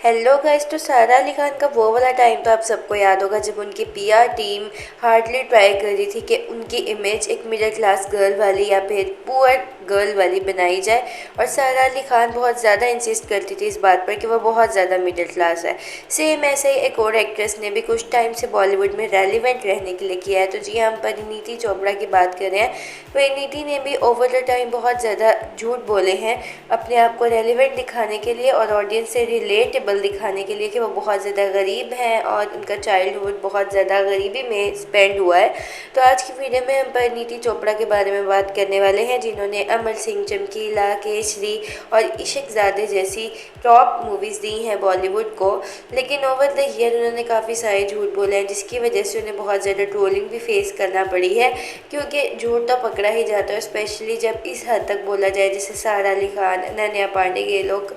Hello guys. तो सारा अली खान का वो वाला टाइम तो आप सबको याद होगा जब उनकी पीआर टीम हार्डली ट्राई कर रही थी कि उनकी इमेज एक मिडिल क्लास गर्ल वाली या फिर पुअर गर्ल वाली बनाई जाए, और सारा अली खान बहुत ज़्यादा इंसिस्ट करती थी इस बात पर कि वो बहुत ज़्यादा मिडिल क्लास है। सेम ऐसे ही एक और एक्ट्रेस ने भी कुछ टाइम से बॉलीवुड में रेलिवेंट रहने के लिए किया है। तो जी हम परिणीति चोपड़ा की बात कर रहे हैं। परिणीति ने भी ओवर द टाइम बहुत ज़्यादा झूठ बोले हैं अपने आप को रेलिवेंट दिखाने के लिए और ऑडियंस से रिलेटेबल दिखाने के लिए कि वो बहुत ज़्यादा गरीब हैं और उनका चाइल्डहुड बहुत ज़्यादा गरीबी में स्पेंड हुआ है। तो आज की वीडियो में हम परिणीति चोपड़ा के बारे में बात करने वाले हैं, जिन्होंने अमर सिंह, चमकीला, केसरी और इश्कज़ादे जैसी टॉप मूवीज़ दी हैं बॉलीवुड को। लेकिन ओवर द ईयर उन्होंने काफ़ी सारे झूठ बोले हैं, जिसकी वजह से उन्हें बहुत ज़्यादा ट्रोलिंग भी फेस करना पड़ी है, क्योंकि झूठ तो पकड़ा ही जाता है, स्पेशली जब इस हद तक बोला जाए जैसे सारा अली खान, अनन्या पांडे ये लोग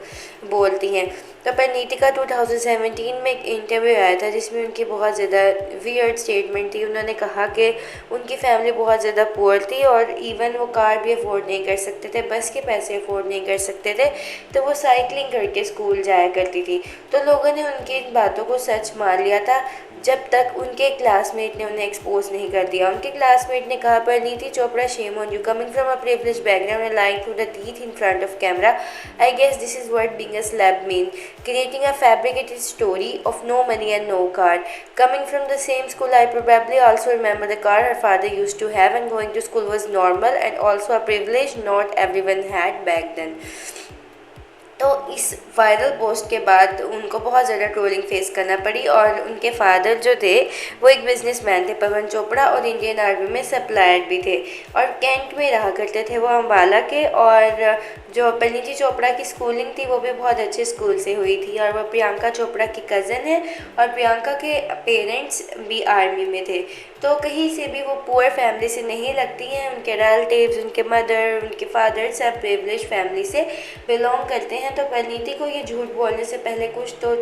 बोलती हैं। तो परिणीति का 2017 में एक इंटरव्यू आया था जिसमें उनकी बहुत ज़्यादा वियर्ड स्टेटमेंट थी। उन्होंने कहा कि उनकी फैमिली बहुत ज़्यादा पुअर थी और इवन वो कार भी अफोर्ड नहीं कर सकते थे, बस के पैसे अफोर्ड नहीं कर सकते थे, तो वो साइकिलिंग करके स्कूल जाया करती थी। तो लोगों ने उनकी इन बातों को सच मान लिया था जब तक उनके क्लासमेट ने उन्हें एक्सपोज नहीं कर दिया। उनके क्लासमेट ने कहा, Parineeti Chopra, shame on you, coming from a privileged background and lying through the teeth in front of camera. I guess this is what being a celeb mean. Creating a fabricated story of no money and no car. Coming from the same school, I probably also remember the car her father used to have, and going to school was normal and also a privilege not everyone had back then. तो इस viral post के बाद उनको बहुत ज़्यादा trolling face करना पड़ी, और उनके फादर जो थे वो एक बिजनेसमैन थे, पवन चोपड़ा, और इंडियन आर्मी में सप्लायर भी थे और कैंट में रहा करते थे वो अम्बाला के। और जो परिणीति चोपड़ा की स्कूलिंग थी वो भी बहुत अच्छे स्कूल से हुई थी, और वो प्रियंका चोपड़ा की कज़न है, और प्रियंका के पेरेंट्स भी आर्मी में थे। तो कहीं से भी वो पुअर फैमिली से नहीं लगती हैं। उनके रिलेटिव्स, उनके मदर, उनके फादर सब प्रिविलेज फैमिली से बिलोंग करते हैं। तो परिणीति को ये झूठ बोलने से पहले कुछ तो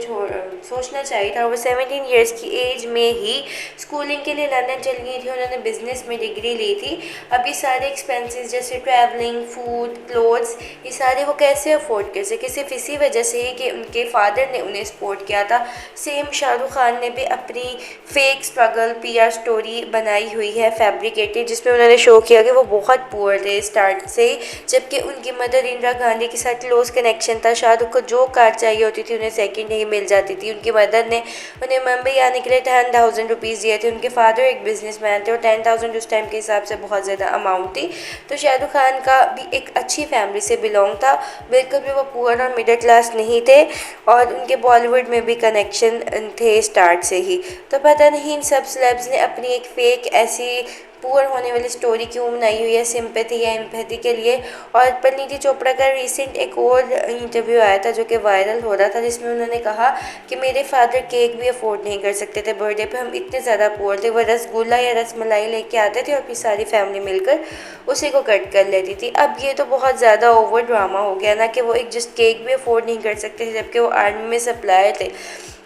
सोचना चाहिए था। वो 17 ईयर्स की एज में ही स्कूलिंग के लिए लंदन चली गई थी। उन्होंने बिजनेस में डिग्री ली थी। अब ये सारे एक्सपेंसेस जैसे ट्रैवलिंग, फूड, क्लोथ्स, ये सारे वो कैसे अफोर्ड कर सके? सिर्फ इसी वजह से ही कि उनके फादर ने उन्हें सपोर्ट किया था। सेम शाहरुख खान ने भी अपनी फेक स्ट्रगल पीआर स्टोरी बनाई हुई है, फैब्रिकेटेड, जिसमें उन्होंने शो किया कि वो बहुत पुअर थे स्टार्ट से, जबकि उनकी मदर इंदिरा गांधी के साथ क्लोज कनेक्शन था। शाहरुख को जो कार चाहिए होती थी उन्हें सेकंड ही मिल जाती थी। उनकी मदर ने उन्हें मुंबई आने के लिए 10,000 रुपीज़ दिए थे। उनके फादर एक बिजनेसमैन थे और 10,000 उस टाइम के हिसाब से बहुत ज़्यादा अमाउंट थी। तो शाहरुख खान का भी एक अच्छी फैमिली से बिलोंग था, बिल्कुल भी वो पुअर और मिडिल क्लास नहीं थे, और उनके बॉलीवुड में भी कनेक्शन थे स्टार्ट से ही। तो पता नहीं इन सब सेलेब्स ने अपनी एक फेक ऐसी पुअर होने वाली स्टोरी क्यों बनाई हुई है, सिंपैथी या एम्पैथी के लिए। और परिणीति चोपड़ा का रिसेंट एक और इंटरव्यू आया था जो कि वायरल हो रहा था, जिसमें उन्होंने कहा कि मेरे फादर केक भी अफोर्ड नहीं कर सकते थे बर्थडे पे, हम इतने ज़्यादा पुअर थे। वो रसगुल्ला या रसमलाई लेके आते थे और फिर सारी फैमिली मिलकर उसी को कट कर लेती थी। अब ये तो बहुत ज़्यादा ओवर ड्रामा हो गया ना, कि वो एक जस्ट केक भी अफोर्ड नहीं कर सकते थे जबकि वो आर्मी में सप्लायर थे।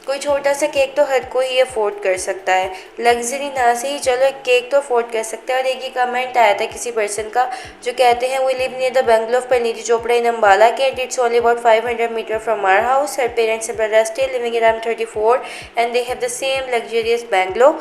कोई छोटा सा केक तो हर कोई ही अफोर्ड कर सकता है, लग्जरी ना से ही चलो एक केक तो अफोर्ड कर सकते हैं। और एक ही कमेंट आया था किसी पर्सन का जो कहते हैं, we live near the bungalow of Parineeti Chopra in Ambala के, and it's only about 500 metre from our house. Her parents and brother still living in around 34 and they have the same luxurious bungalow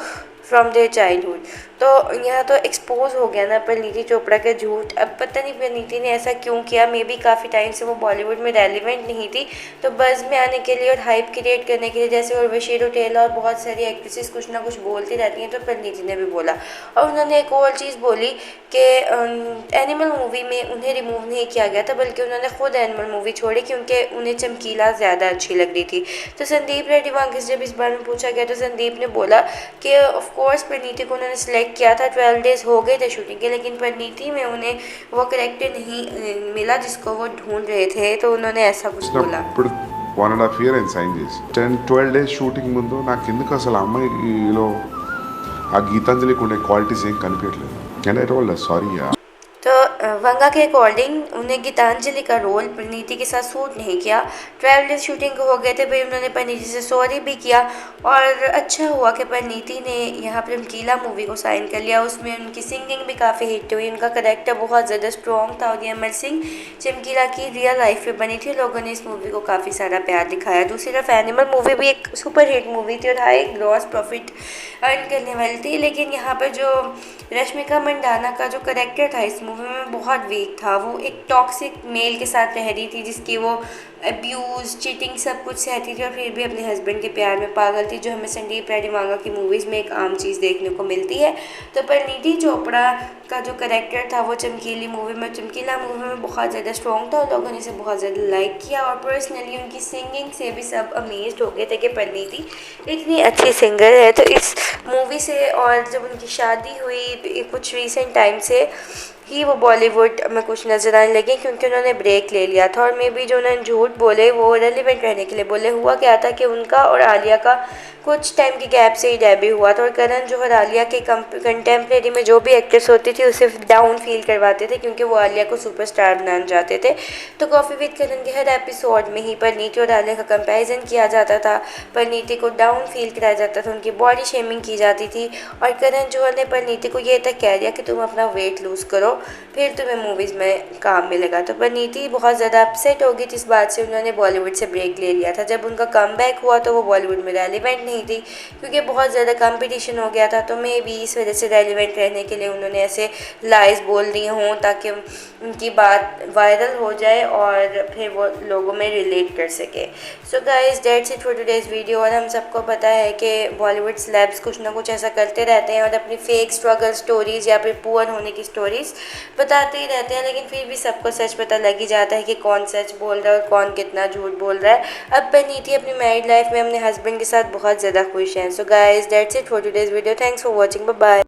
from their childhood. तो यहाँ तो expose हो गया ना परिणीति चोपड़ा का झूठ। अब पता नहीं परिणीति ने ऐसा क्यों किया, मे बी काफ़ी टाइम से वो बॉलीवुड में रेलिवेंट नहीं थी, तो बज़ में आने के लिए और हाइप क्रिएट करने के लिए, जैसे उर्वशी रौटेला और बहुत सारी एक्ट्रेसेस कुछ ना कुछ बोलती रहती हैं, तो परिणीति ने भी बोला। और उन्होंने एक और चीज़ बोली कि एनिमल मूवी में उन्हें रिमूव नहीं किया गया था, बल्कि उन्होंने खुद एनिमल मूवी छोड़ी क्योंकि उन्हें चमकीला ज़्यादा अच्छी लग रही थी। तो संदीप रेड्डी वांग से जब इस बारे में पूछा गया तो संदीप ने बोला कि ऑफकोर्स परिणीति को उन्होंने सेलेक्ट किया था, 12 डेज हो गए थे शूटिंग के, लेकिन परिणीति में उन्हें वो करेक्टर नहीं मिला जिसको वो ढूंढ रहे थे, तो उन्होंने ऐसा कुछ बोला। ఇప్పుడు 1.5 year అయింది సైన్ చేసి 10-12 days షూటింగ్ ముందు నాకు ఎందుకు అసలు ఆ అమ్మాయిలో ఆ గీతాంజలికి ఉండే క్వాలిటీస్ ఏం కనిపించట్లేదు. And I told sorry. तो वंगा के अकॉर्डिंग उन्हें गीतांजलि का रोल परिणीति के साथ सूट नहीं किया। ट्रैवलर्स शूटिंग हो गए थे, फिर उन्होंने परिणीति से सॉरी भी किया और अच्छा हुआ कि परिणीति ने यहाँ पर चमकीला मूवी को साइन कर लिया। उसमें उनकी सिंगिंग भी काफ़ी हिट हुई, उनका करेक्टर बहुत ज़्यादा स्ट्रॉन्ग था और ये अमर सिंह चमकीला की रियल लाइफ में बनी थी। लोगों ने इस मूवी को काफ़ी सारा प्यार दिखाया। दूसरी तरफ एनिमल मूवी भी एक सुपर हिट मूवी थी और हाई ग्रॉस प्रॉफिट अर्न करने वाली थी, लेकिन यहाँ पर जो रश्मिका मंडाना का जो करेक्टर था इस मूवी में बहुत वीक था। वो एक टॉक्सिक मेल के साथ रह रही थी जिसकी वो अब्यूज़, चीटिंग सब कुछ सहती थी और फिर भी अपने हस्बैंड के प्यार में पागल थी, जो हमें संदीप रेड्डी वांगा की मूवीज़ में एक आम चीज़ देखने को मिलती है। तो परिणीति चोपड़ा का जो करेक्टर था वो चमकीला मूवी में बहुत ज़्यादा स्ट्रॉन्ग था और लोगों ने इसे बहुत ज़्यादा लाइक किया और पर्सनली उनकी सिंगिंग से भी सब अमेज्ड हो गए थे कि परिणीति इतनी अच्छी सिंगर है। तो इस मूवी से और जब उनकी शादी हुई कुछ रीसेंट टाइम से ही वो बॉलीवुड में कुछ नज़र आने लगी, क्योंकि उन्होंने ब्रेक ले लिया था और मे बी जो उन्होंने झूठ बोले वो रेलिवेंट रहने के लिए बोले। हुआ क्या था कि उनका और आलिया का कुछ टाइम के गैप से ही डेब्यू हुआ था और करण जौहर आलिया के कंटेम्प्रेरी में जो भी एक्ट्रेस होती थी उसे डाउन फील करवाते थे, क्योंकि वो आलिया को सुपरस्टार बनाना चाहते थे। तो कॉफ़ी विद करण के हर एपिसोड में ही परिणीति और आलिया का कंपैरिजन किया जाता था, परिणीति को डाउन फील कराया जाता था, उनकी बॉडी शेमिंग की जाती थी और करण जौहर ने परिणीति को ये तक कह दिया कि तुम अपना वेट लूज़ करो फिर तुम्हें मूवीज़ में काम मिलेगा। तो परिणीति बहुत ज़्यादा अपसेट हो गई थी इस बात से, उन्होंने बॉलीवुड से ब्रेक ले लिया था। जब उनका कमबैक हुआ तो वो बॉलीवुड में रेलिवेंट नहीं थी, क्योंकि बहुत ज़्यादा कंपटीशन हो गया था। तो मे बी इस वजह से रेलिवेंट रहने के लिए उन्होंने ऐसे लाइज बोल दिए हों ताकि उनकी बात वायरल हो जाए और फिर वो लोगों में रिलेट कर सके। सो guys that's it for today's video. और हम सबको पता है कि बॉलीवुड सेलेब्स कुछ ना कुछ ऐसा करते रहते हैं और अपनी फेक स्ट्रगल स्टोरीज़ या फिर पुअर होने की स्टोरीज़ बताते ही रहते हैं, लेकिन फिर भी सबको सच पता लग ही जाता है कि कौन सच बोल रहा है और कौन कितना झूठ बोल रहा है। अब परिणीति अपनी मैरिड लाइफ में अपने हस्बैंड के साथ बहुत ज़्यादा खुश हैं। So guys that's it for today's video. Thanks for watching, bye bye.